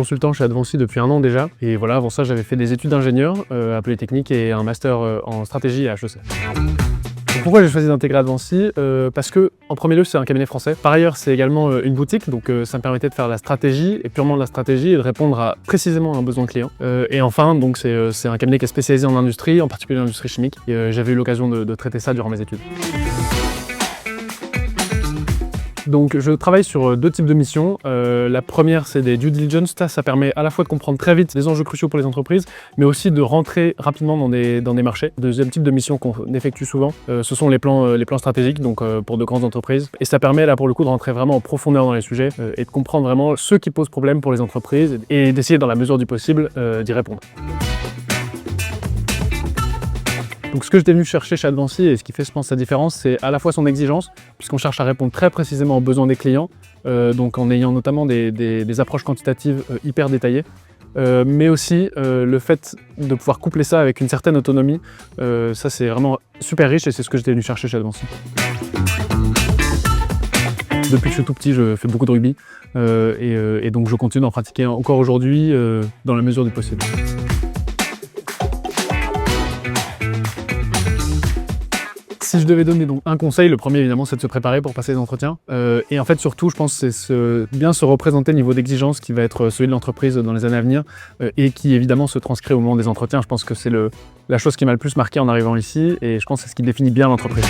consultant chez Advancy depuis 1 an déjà. Et voilà, avant ça, j'avais fait des études d'ingénieur à Polytechnique et un master en stratégie à HEC. Pourquoi j'ai choisi d'intégrer Advancy? Parce que, en premier lieu, c'est un cabinet français. Par ailleurs, c'est également une boutique, donc ça me permettait de faire la stratégie, et purement de la stratégie, et de répondre précisément à un besoin client. Et enfin, donc c'est un cabinet qui est spécialisé en industrie, en particulier l'industrie chimique. Et j'avais eu l'occasion de traiter ça durant mes études. Donc je travaille sur 2 types de missions. La première, c'est des due diligence. Ça permet à la fois de comprendre très vite les enjeux cruciaux pour les entreprises, mais aussi de rentrer rapidement dans des marchés. Deuxième type de mission qu'on effectue souvent, ce sont les plans stratégiques, donc pour de grandes entreprises. Et ça permet là pour le coup de rentrer vraiment en profondeur dans les sujets et de comprendre vraiment ce qui pose problème pour les entreprises et d'essayer dans la mesure du possible d'y répondre. Donc ce que j'étais venu chercher chez Advancy et ce qui fait je pense sa différence, c'est à la fois son exigence, puisqu'on cherche à répondre très précisément aux besoins des clients, donc en ayant notamment des approches quantitatives hyper détaillées, mais aussi le fait de pouvoir coupler ça avec une certaine autonomie, ça c'est vraiment super riche et c'est ce que j'étais venu chercher chez Advancy. Depuis que je suis tout petit, je fais beaucoup de rugby et donc je continue d'en pratiquer encore aujourd'hui dans la mesure du possible. Si je devais donner donc un conseil, le premier évidemment c'est de se préparer pour passer les entretiens et en fait surtout je pense c'est bien se représenter le niveau d'exigence qui va être celui de l'entreprise dans les années à venir et qui évidemment se transcrit au moment des entretiens. Je pense que c'est la chose qui m'a le plus marqué en arrivant ici et je pense que c'est ce qui définit bien l'entreprise.